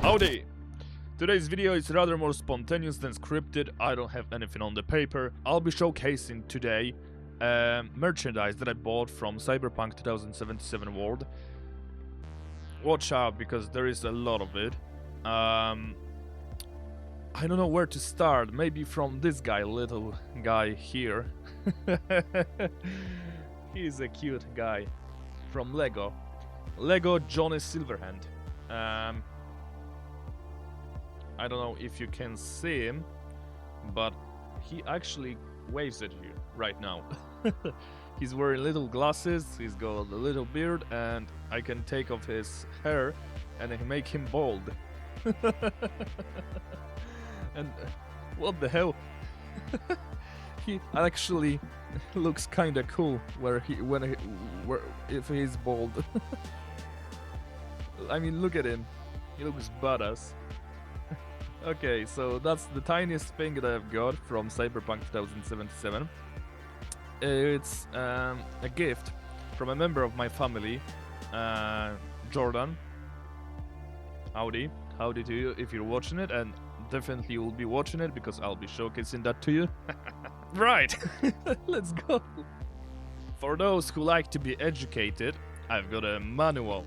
Howdy! Today's video is rather more spontaneous than scripted. I don't have anything on the paper. I'll be showcasing today merchandise that I bought from Cyberpunk 2077 World. Watch out, because there is a lot of it. I don't know where to start. Maybe from this guy, little guy here. He's a cute guy. From Lego. Lego Johnny Silverhand. I don't know if you can see him, but he actually waves at you right now. He's wearing little glasses, he's got a little beard, and I can take off his hair and make him bald. And what the hell? He actually looks kinda cool if he's bald. I mean, look at him. He looks badass. Okay, so that's the tiniest thing that I've got from Cyberpunk 2077. It's a gift from a member of my family, Jordan. Howdy to you if you're watching it, and definitely you'll be watching it because I'll be showcasing that to you. Right, let's go. For those who like to be educated, I've got a manual,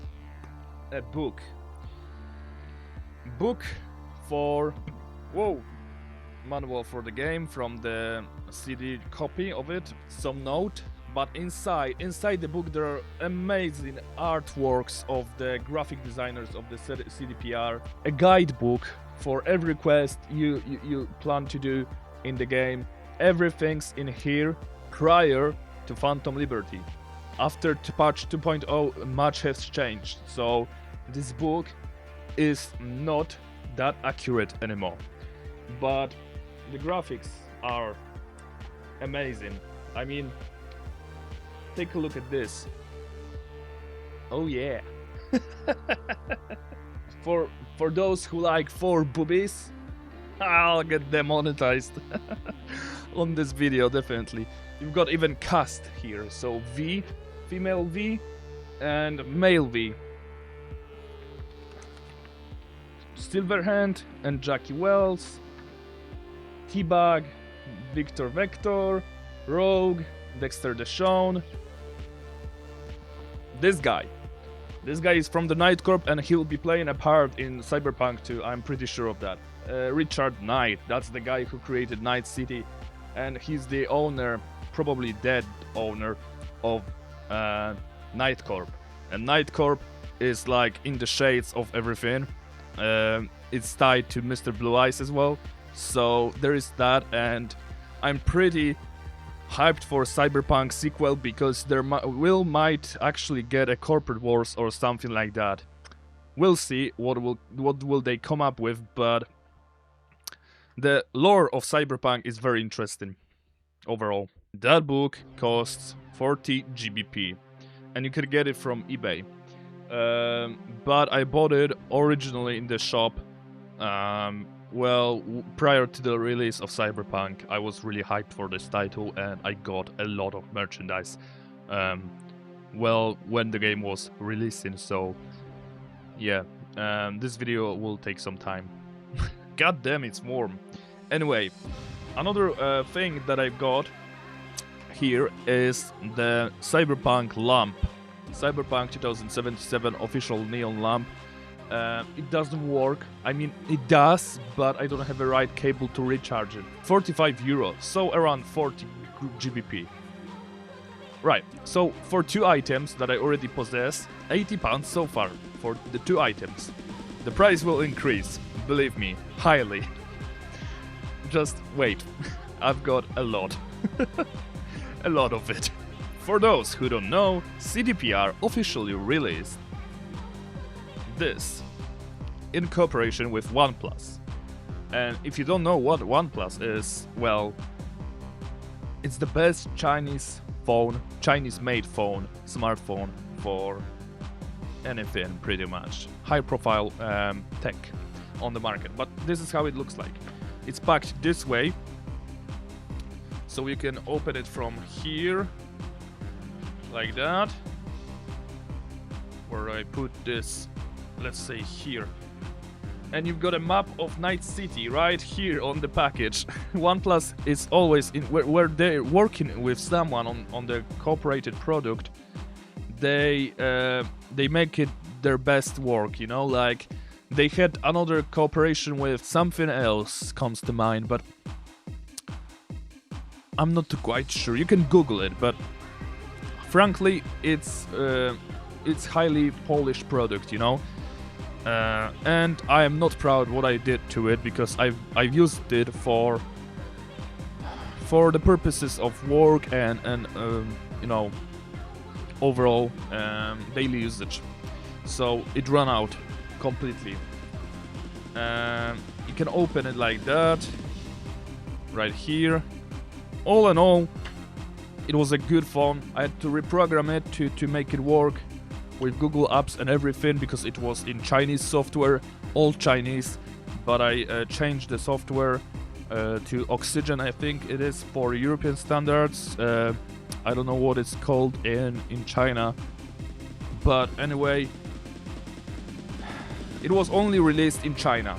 a book for manual for the game from the CD copy of it, some note, but inside the book there are amazing artworks of the graphic designers of the CDPR, a guidebook for every quest you plan to do in the game. Everything's in here prior to Phantom Liberty. After patch 2.0 much has changed, so this book is not that accurate anymore, but the graphics are amazing. I mean, take a look at this. Oh yeah. For those who like 4 boobies, I'll get demonetized on this video, definitely. You've got even cast here, so V, female V, and male V. Silverhand and Jackie Wells, T-Bag, Victor Vector, Rogue, Dexter Deshawn. This guy is from the Night Corp, and he'll be playing a part in Cyberpunk 2, I'm pretty sure of that. Richard Knight, that's the guy who created Night City, and he's the owner, probably dead owner, of Night Corp. And Night Corp is like in the shades of everything. It's tied to Mr. Blue Eyes as well, so there is that, and I'm pretty hyped for Cyberpunk sequel because there might actually get a corporate wars or something like that. We'll see what will they come up with, but the lore of Cyberpunk is very interesting overall. That book costs 40 GBP, and you could get it from eBay. But I bought it originally in the shop. Well, prior to the release of Cyberpunk, I was really hyped for this title, and I got a lot of merchandise. Well, when the game was releasing, so yeah, this video will take some time. God damn, it's warm. Anyway, another thing that I've got here is the Cyberpunk lamp. Cyberpunk 2077 official neon lamp. It doesn't work. I mean, it does, but I don't have the right cable to recharge it. 45 euro, so around 40 GBP. Right, so for 2 items that I already possess, 80 pounds so far for the 2 items. The price will increase, believe me, highly. Just wait, I've got a lot. A lot of it. For those who don't know, CDPR officially released this in cooperation with OnePlus. And if you don't know what OnePlus is, well, it's the best Chinese-made phone, smartphone for anything pretty much. High-profile tech on the market. But this is how it looks like. It's packed this way, so you can open it from here. Like that, where I put this, let's say here. and you've got a map of Night City right here on the package. OnePlus is always in where they're working with someone on the cooperated product. They make it their best work, you know, like they had another cooperation with something else comes to mind, but I'm not quite sure. You can Google it, but frankly, it's highly polished product, you know. And I am not proud what I did to it, because I've used it for the purposes of work and you know, overall daily usage. So it ran out completely. You can open it like that, right here. All in all, it was a good phone. I had to reprogram it to make it work with Google Apps and everything, because it was in Chinese software, all Chinese. But I changed the software to Oxygen, I think it is, for European standards. I don't know what it's called in China. But anyway, it was only released in China.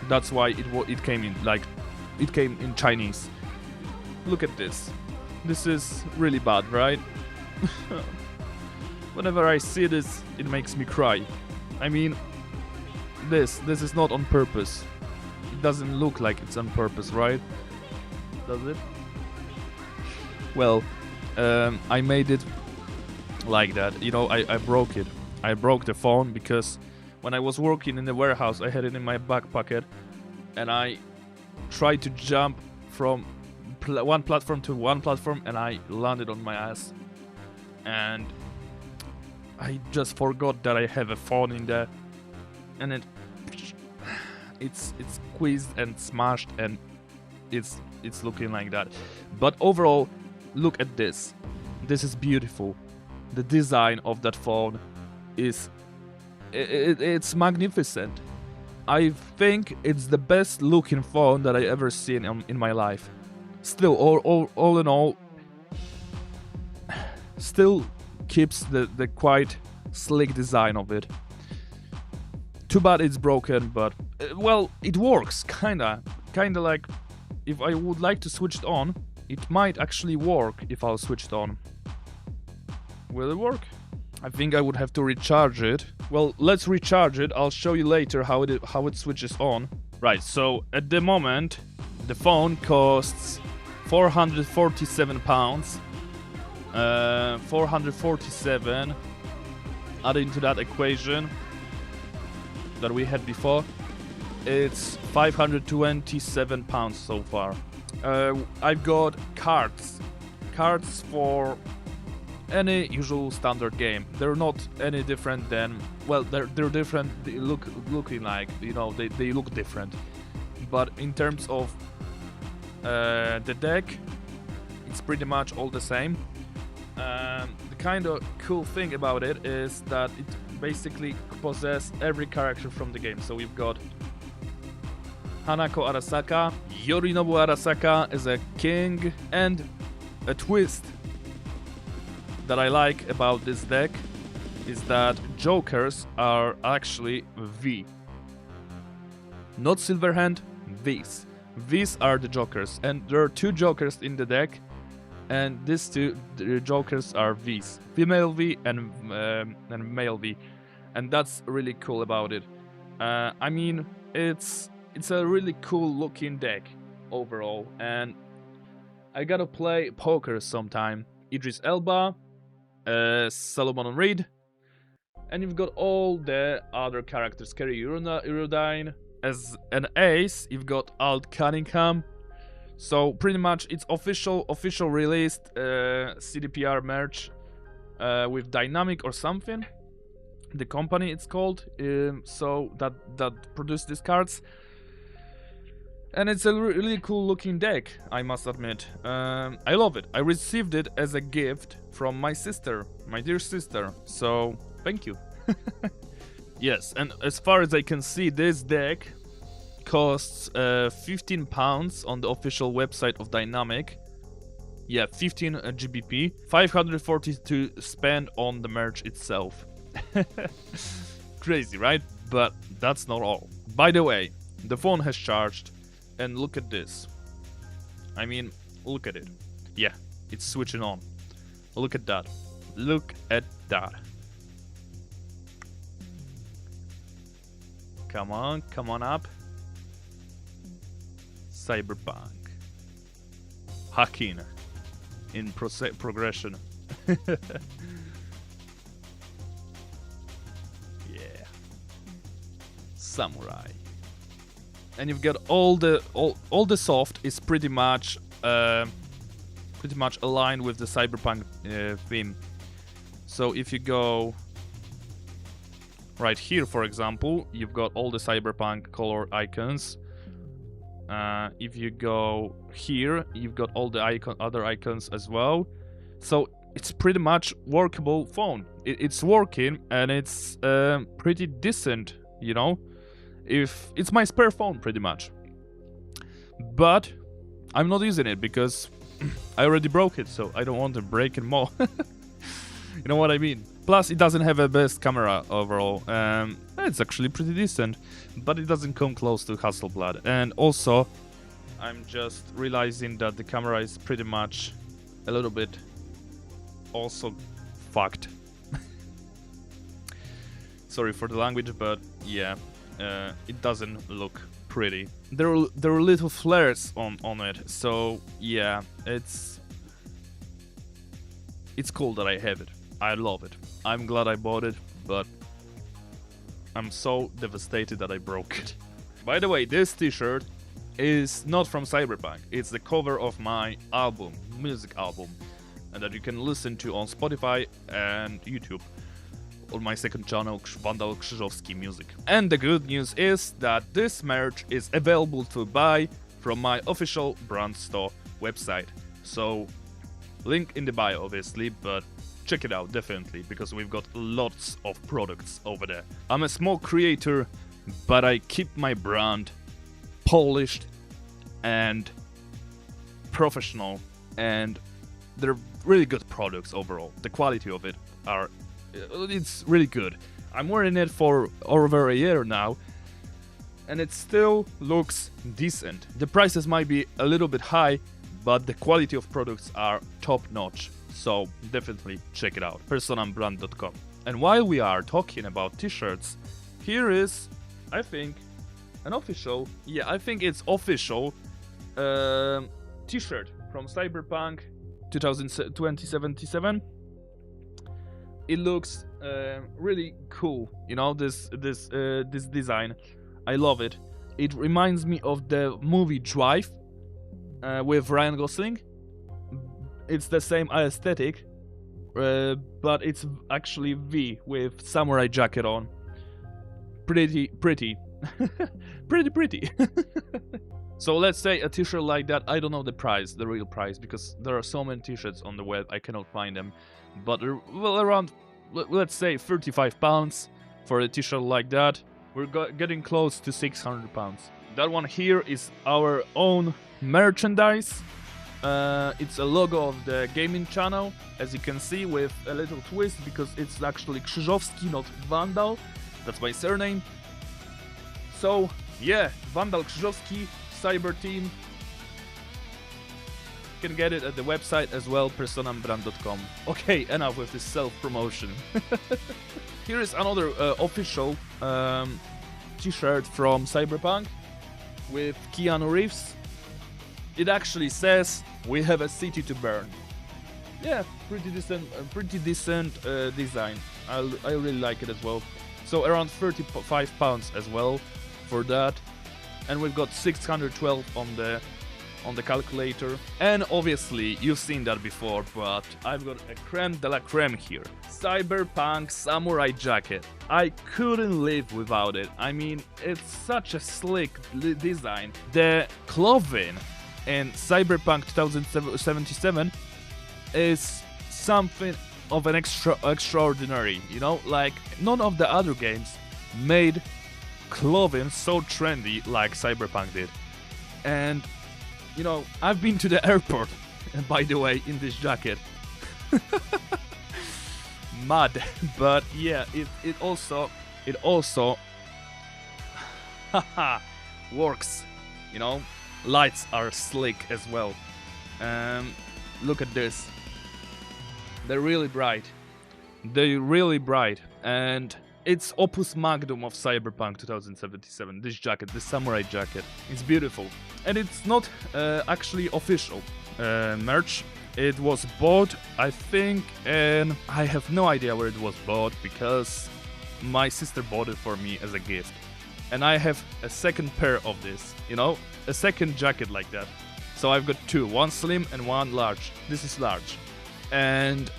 That's why it came in Chinese. Look at this. This is really bad, right? Whenever I see this, it makes me cry. I mean, this is not on purpose. It doesn't look like it's on purpose, right? Does it? Well, I made it like that. You know, I broke it. I broke the phone because when I was working in the warehouse, I had it in my back pocket, and I tried to jump from one platform to one platform, and I landed on my ass. And I just forgot that I have a phone in there, and it's squeezed and smashed, and it's looking like that. But overall, look at this. This is beautiful. The design of that phone is it's magnificent. I think it's the best looking phone that I ever seen in my life. Still, all in all, still keeps the quite slick design of it. Too bad it's broken, but well, it works kinda like if I would like to switch it on, it might actually work if I'll switch it on. Will it work? I think I would have to recharge it. Well, let's recharge it. I'll show you later how it switches on. Right, so at the moment, the phone costs £447. 447. Adding to that equation that we had before, it's £527 so far. I've got cards for any usual standard game. They're not any different than, well, they're different. They looking like, you know, they look different. But in terms of the deck, it's pretty much all the same. The kind of cool thing about it is that it basically possesses every character from the game. So we've got Hanako Arasaka, Yorinobu Arasaka as a king, and a twist that I like about this deck is that jokers are actually V. Not Silverhand, Vs. Vs are the jokers, and there are two jokers in the deck, and these two jokers are Vs. Female V and male V. And that's really cool about it. I mean, it's a really cool looking deck overall, and I gotta play poker sometime. Idris Elba, Solomon Reed, and you've got all the other characters. Kerry Eurodyne. As an ace, you've got Alt Cunningham. So pretty much it's official released CDPR merch with Dynamic or something. The company it's called, so that produced these cards. And it's a really cool looking deck, I must admit. I love it. I received it as a gift from my sister, my dear sister. So thank you. Yes, and as far as I can see, this deck costs £15 on the official website of Dynamic. Yeah, 15 GBP. 540 to spend on the merch itself. Crazy, right? But that's not all. By the way, the phone has charged, and look at this. I mean, look at it. Yeah, it's switching on. Look at that. Look at that. Come on up. Cyberpunk. Hacking in progression. Yeah. Samurai. And you've got all the soft is pretty much aligned with the Cyberpunk theme. So if you go right here, for example, you've got all the Cyberpunk color icons. If you go here, you've got all the other icons as well. So it's pretty much workable phone. It's working, and it's pretty decent, you know. If it's my spare phone, pretty much. But I'm not using it because I already broke it, so I don't want to break it more. You know what I mean? Plus, it doesn't have a best camera overall. It's actually pretty decent, but it doesn't come close to Hasselblad. And also, I'm just realizing that the camera is pretty much a little bit also fucked. Sorry for the language, but yeah, it doesn't look pretty. There are little flares on it, so yeah, it's cool that I have it. I love it. I'm glad I bought it, but I'm so devastated that I broke it. By the way, this t-shirt is not from Cyberpunk. It's the cover of my album, music album, and that you can listen to on Spotify and YouTube on my second channel, Vandal 𝐌𝐞𝐫𝐜𝐡 Music. And the good news is that this merch is available to buy from my official brand store website. So, link in the bio obviously, but check it out definitely, because we've got lots of products over there. I'm a small creator, but I keep my brand polished and professional, and they're really good products overall. The quality of it it's really good. I'm wearing it for over a year now, and it still looks decent. The prices might be a little bit high, but the quality of products are top notch. So definitely check it out, personambrand.com. And while we are talking about t-shirts, here is, I think, an official, I think it's official t-shirt from Cyberpunk 2077. It looks really cool, you know, this design. I love it. It reminds me of the movie Drive with Ryan Gosling. It's the same aesthetic, but it's actually V with samurai jacket on. Pretty. pretty. So let's say a t-shirt like that, I don't know the real price, because there are so many t-shirts on the web, I cannot find them. But, well, around, let's say £35 for a t-shirt like that. We're getting close to £600. That one here is our own merchandise. It's a logo of the gaming channel, as you can see, with a little twist, because it's actually 𝐞𝐫𝐜𝐡, not Vandal. That's my surname. So, yeah, Vandal 𝐿𝐶𝐫𝐜𝐡, Cyber Team. You can get it at the website as well, personambrand.com. Okay, enough with this self-promotion. Here is another official t-shirt from Cyberpunk with Keanu Reeves. It actually says, "We have a city to burn." Yeah, pretty decent design. I really like it as well. So around £35 as well for that, and we've got 612 on the calculator. And obviously you've seen that before, but I've got a creme de la creme here. Cyberpunk samurai jacket. I couldn't live without it. I mean, it's such a slick design. The clothing in Cyberpunk 2077 is something of an extraordinary, you know, like none of the other games made clothing so trendy like Cyberpunk did. And you know, I've been to the airport, by the way, in this jacket. Mad, but yeah, it also Haha, works. You know, lights are slick as well. Look at this. They're really bright. They're really bright, and it's opus magnum of Cyberpunk 2077. This jacket, this samurai jacket, it's beautiful, and it's not actually official merch. It was bought, I think, and I have no idea where it was bought because my sister bought it for me as a gift, and I have a second pair of this. You know, a second jacket like that. So I've got two, one slim and one large. This is large, and.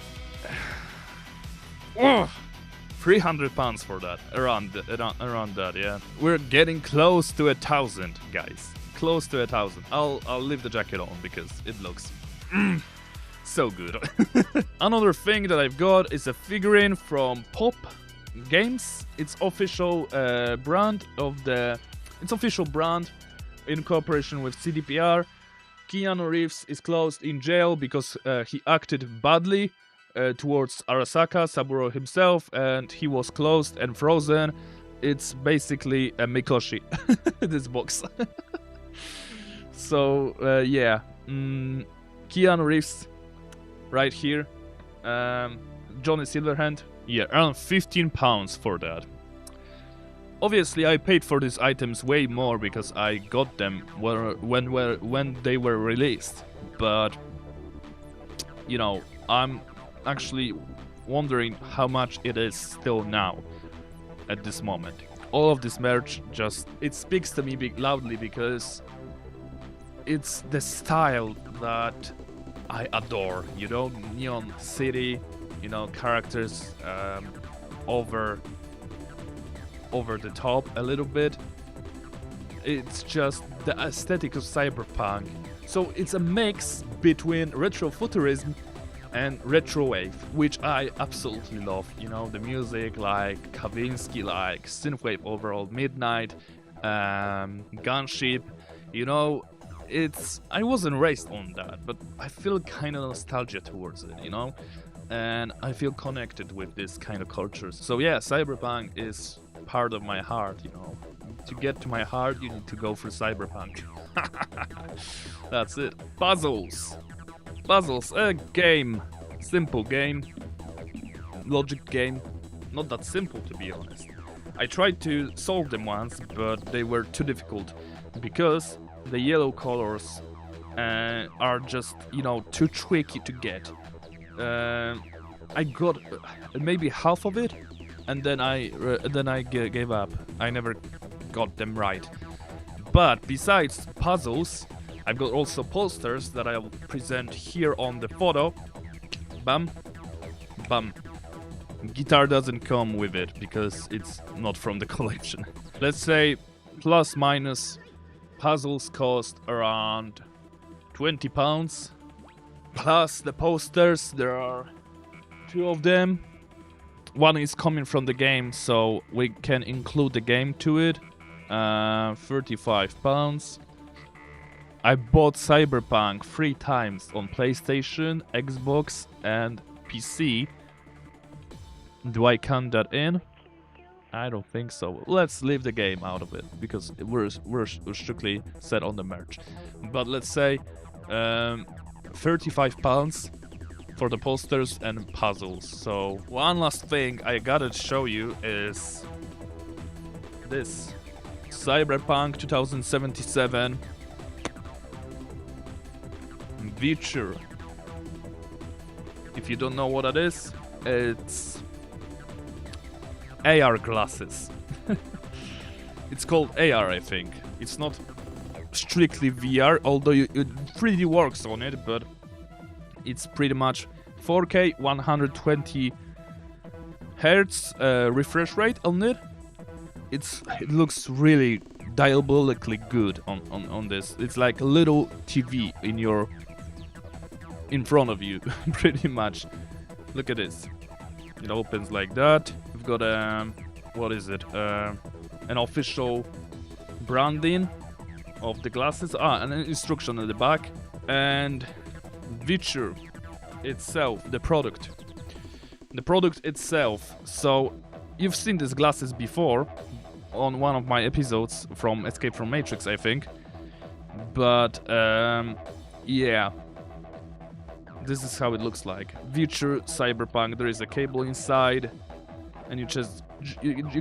300 pounds for that, around that, yeah. We're getting close to 1,000, guys. Close to 1,000. I'll leave the jacket on because it looks so good. Another thing that I've got is a figurine from Pop Games. It's official brand of the. It's official brand in cooperation with CDPR. Keanu Reeves is closed in jail because he acted badly towards Arasaka Saburo himself, and he was closed and frozen. It's basically a Mikoshi, this box. So, yeah. Keanu Reeves, right here. Johnny Silverhand. Yeah, around 15 pounds for that. Obviously, I paid for these items way more because I got them when they were released. But, you know, I'm actually wondering how much it is still now at this moment. All of this merch just, it speaks to me loudly because it's the style that I adore, you know, Neon City, you know, characters over the top a little bit. It's just the aesthetic of Cyberpunk. So it's a mix between retrofuturism and retrowave, which I absolutely love. You know, the music like 𝐌𝐞𝐫𝐿, like synthwave overall, Midnight, Gunship. You know, it's, I wasn't raised on that, but I feel kind of nostalgia towards it, you know, and I feel connected with this kind of culture. So yeah, Cyberpunk is part of my heart, you know. To get to my heart, you need to go for Cyberpunk. That's it. Puzzles. Puzzles, a game. Simple game. Logic game. Not that simple, to be honest. I tried to solve them once, but they were too difficult because the yellow colors are just, you know, too tricky to get. I got maybe half of it, and then I gave up. I never got them right. But besides puzzles, I've got also posters that I'll present here on the photo. Bam, bam. Guitar doesn't come with it because it's not from the collection. Let's say plus minus puzzles cost around 20 pounds. Plus the posters, there are 2 of them. One is coming from the game, so we can include the game to it. 35 pounds. I bought Cyberpunk 3 times on PlayStation, Xbox, and PC. Do I count that in? I don't think so. Let's leave the game out of it because we're strictly set on the merch. But let's say 35 pounds for the posters and puzzles. So one last thing I gotta show you is this Cyberpunk 2077 Feature. If you don't know what that is, it's AR glasses. It's called AR, I think. It's not strictly VR, although it 3D works on it, but it's pretty much 4K 120 Hertz refresh rate on it. It looks really diabolically good on this. It's like a little TV in front of you, pretty much. Look at this. It opens like that. We've got what is it? An official branding of the glasses. And an instruction at the back. And Feature itself, the product. The product itself. So you've seen these glasses before. on one of my episodes from Escape from Matrix, I think. But yeah, this is how it looks like. Future Cyberpunk. There is a cable inside, and you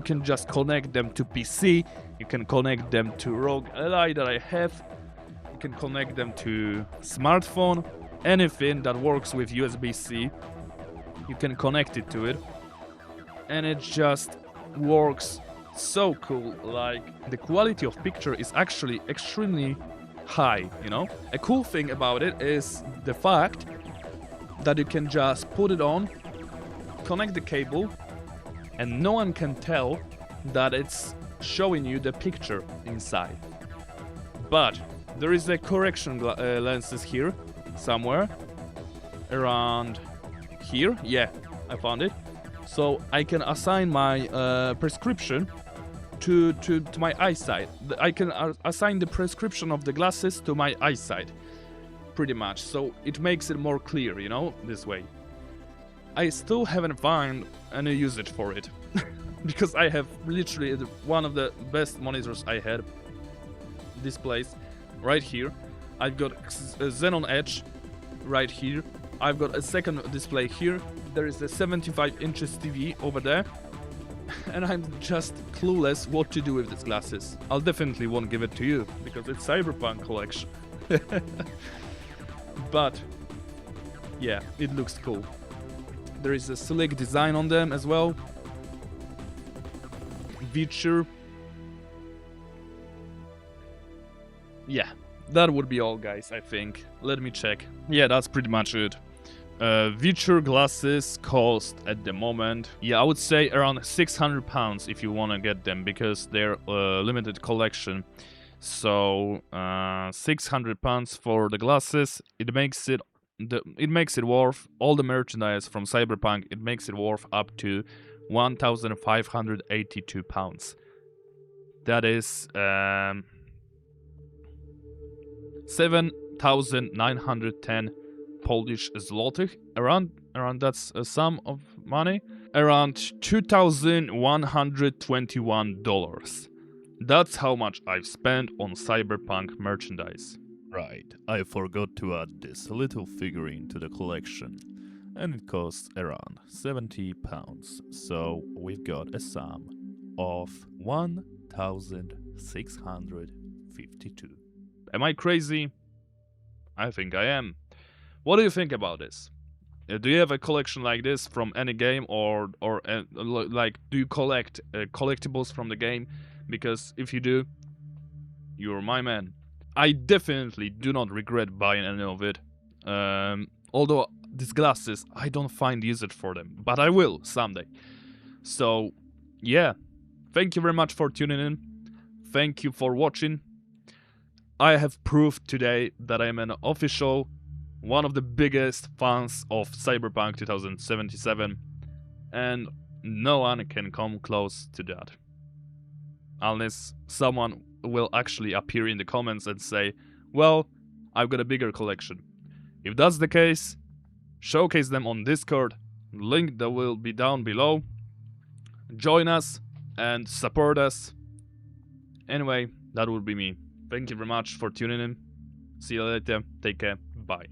can just connect them to PC. You can connect them to ROG Ally that I have. You can connect them to smartphone. Anything that works with USB-C, you can connect it to it, and it just works so cool. Like, the quality of picture is actually extremely high, you know? A cool thing about it is the fact that you can just put it on, connect the cable, and no one can tell that it's showing you the picture inside. But there is a correction lenses here somewhere around here. Yeah, I found it. So I can assign my prescription to my eyesight. I can assign the prescription of the glasses to my eyesight, pretty much. So it makes it more clear, you know, this way. I still haven't found any usage for it because I have literally one of the best monitors I had. This place right here. I've got a Xenon Edge right here. I've got a second display here. There is a 75 inches TV over there. And I'm just clueless what to do with these glasses. I'll definitely won't give it to you because it's Cyberpunk collection. But yeah, it looks cool. There is a slick design on them as well. Feature. Yeah, that would be all, guys, I think. Let me check. Yeah, that's pretty much it. Feature glasses cost at the moment, yeah, I would say around £600 if you want to get them, because they're a limited collection. So £600 for the glasses. It makes it worth all the merchandise from Cyberpunk. It makes it worth up to £1,582. That is 7,910 Polish zlotych. Around that's a sum of money. Around $2,121. That's how much I've spent on Cyberpunk merchandise. Right, I forgot to add this little figurine to the collection, and it costs around £70, so we've got a sum of 1,652. Am I crazy? I think I am. What do you think about this? Do you have a collection like this from any game, or like, do you collect collectibles from the game? Because if you do, you're my man. I definitely do not regret buying any of it. Although these glasses, I don't find usage for them, but I will someday. So yeah, thank you very much for tuning in. Thank you for watching. I have proved today that I am an official, one of the biggest fans of Cyberpunk 2077, and no one can come close to that. Unless someone will actually appear in the comments and say, well, I've got a bigger collection. If that's the case, showcase them on Discord, link that will be down below. Join us and support us. Anyway, that would be me. Thank you very much for tuning in. See you later. Take care. Bye.